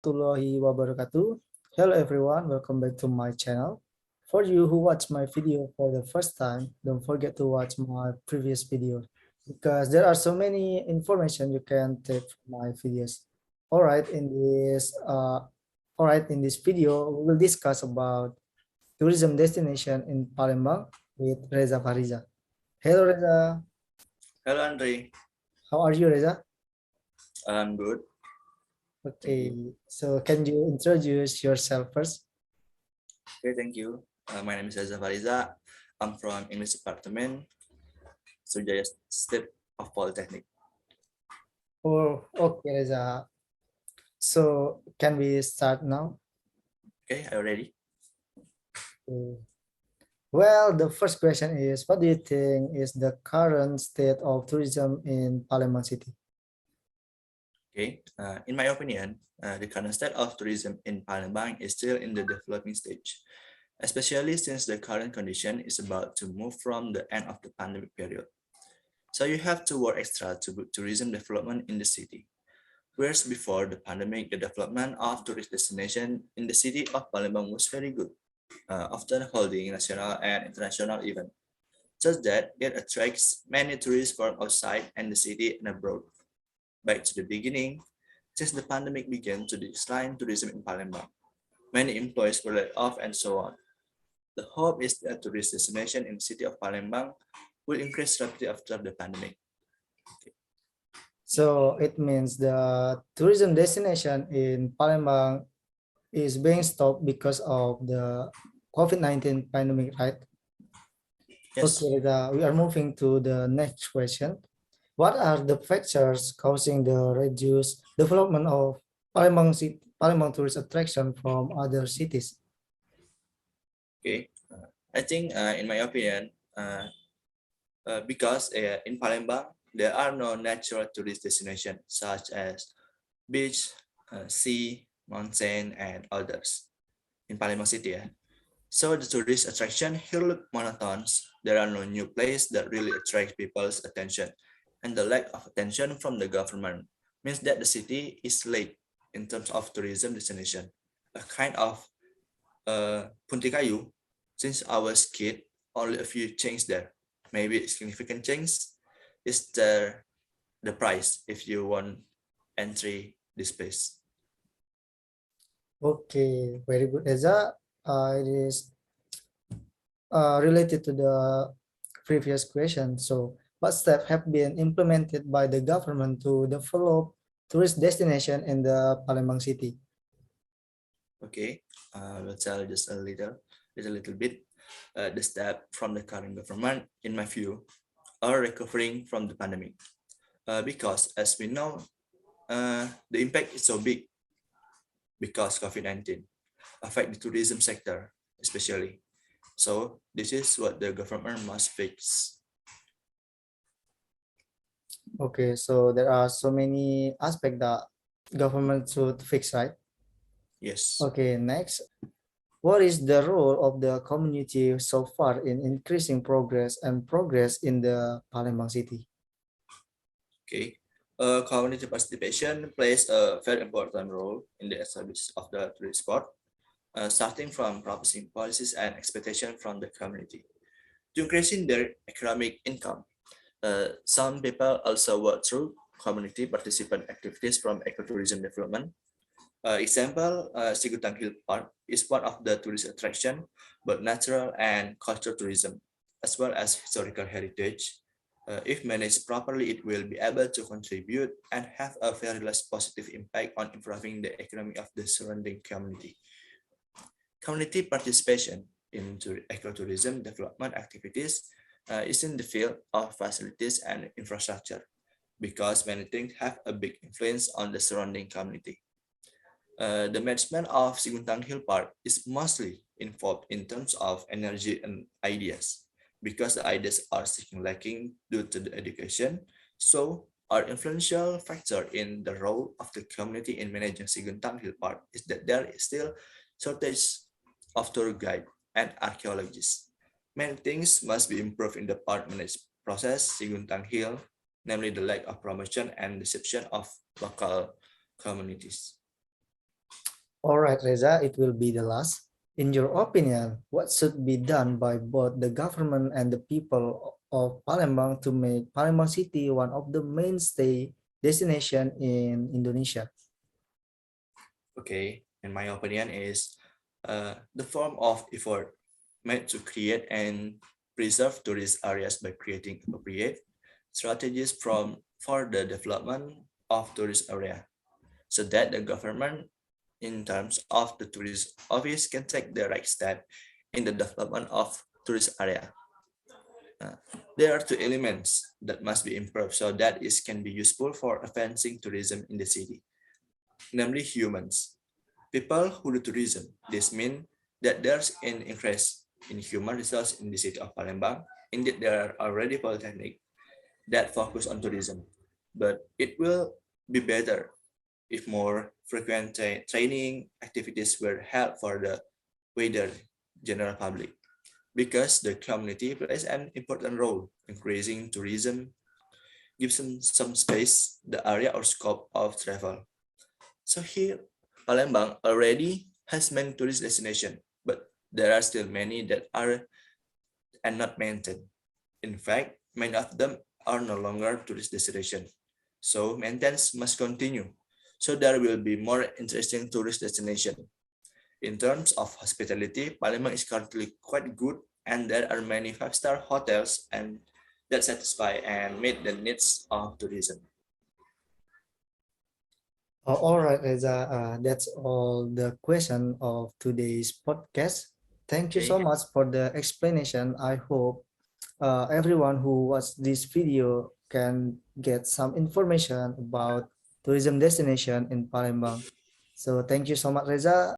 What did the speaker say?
warahmatullahi wabarakatuh. Hello everyone, welcome back to my channel. For you who watch my video for the first time, don't forget to watch my previous video because there are so many information you can take from my videos. All right, in this video, we will discuss about tourism destination in Palembang with Reza Fariza. Hello Reza, Hello, Andre. how are you Reza? I'm good. Thank you. Okay, so can you introduce yourself first? Okay, thank you. My name is Azza Fariza. I'm from English Department, Sriwijaya State of Polytechnic. Oh, okay, Reza. So can we start now? Okay, are you ready? Okay. Well, the first question is, what do you think is the current state of tourism in Palembang City? Okay. In my opinion, the current state of tourism in Palembang is still in the developing stage, especially since the current condition is about to move from the end of the pandemic period. So you have to work extra to book tourism development in the city. Whereas before the pandemic, the development of tourist destination in the city of Palembang was very good, often holding national and international events, such that it attracts many tourists from outside and the city and abroad. Back to the beginning, since the pandemic began to decline tourism in Palembang, many employees were laid off and so on. The hope is that tourist destination in the city of Palembang will increase rapidly after the pandemic. So it means the tourism destination in Palembang is being stopped because of the COVID-19 pandemic, right? Yes. Okay, we are moving to the next question. What are the factors causing the reduced development of Palembang tourist attraction from other cities? Okay. I think, in my opinion, because in Palembang there are no natural tourist destinations such as beach, sea, mountain, and others in Palembang City. So the tourist attraction here look monotone. There are no new places that really attract people's attention, and the lack of attention from the government means that the city is late in terms of tourism destination, a kind of Punti Kayu. Since I was kid, only a few change there. Maybe significant change is the price if you want entry this place. Okay, very good, Eza. It is related to the previous question. So, what steps have been implemented by the government to develop tourist destination in the Palembang city? Okay, we'll tell just a little bit. The step from the current government, in my view, are recovering from the pandemic. Because as we know, the impact is so big because COVID-19 affect the tourism sector, especially. So this is what the government must fix. Okay, so there are so many aspects that government should fix, right? Yes. Okay, next. What is the role of the community so far in increasing progress in the Palembang city? Okay. Community participation plays a very important role in the establishment of the tourist spot, starting from proposing policies and expectation from the community to increasing their economic income. Some people also work through community participant activities from ecotourism development. Example, Sigutang Hill Park is one of the tourist attraction, but natural and cultural tourism, as well as historical heritage. If managed properly, it will be able to contribute and have a very less positive impact on improving the economy of the surrounding community. Community participation into ecotourism development activities is in the field of facilities and infrastructure, because many things have a big influence on the surrounding community. The management of Siguntang Hill Park is mostly involved in terms of energy and ideas, because the ideas are still lacking due to the education. So our influential factor in the role of the community in managing Siguntang Hill Park is that there is still shortage of tour guide and archaeologists. Many things must be improved in the park management process Siguntang Hill, namely the lack of promotion and reception of local communities. All right, Reza, it will be the last. In your opinion, what should be done by both the government and the people of Palembang to make Palembang City one of the mainstay destination in Indonesia? Okay, in my opinion, is the form of effort made to create and preserve tourist areas by creating appropriate strategies for the development of tourist area so that the government in terms of the tourist office can take the right step in the development of tourist area. Uh, there are two elements that must be improved so that it can be useful for advancing tourism in the city, namely humans. People who do tourism. This means that there's an increase in human resource in the city of Palembang. Indeed, there are already polytechnic that focus on tourism, but it will be better if more frequent training activities were held for the wider general public because the community plays an important role in increasing tourism, gives them some space, the area or scope of travel. So here, Palembang already has many tourist destinations, but there are still many that are and not maintained. In fact, many of them are no longer tourist destinations. So maintenance must continue. So there will be more interesting tourist destination. In terms of hospitality, Palembang is currently quite good and there are many five-star hotels and that satisfy and meet the needs of tourism. All right, Reza, that's all the question of today's podcast. Thank you so Okay. much for the explanation. I hope everyone who watched this video can get some information about tourism destination in Palembang. So thank you so much, Reza.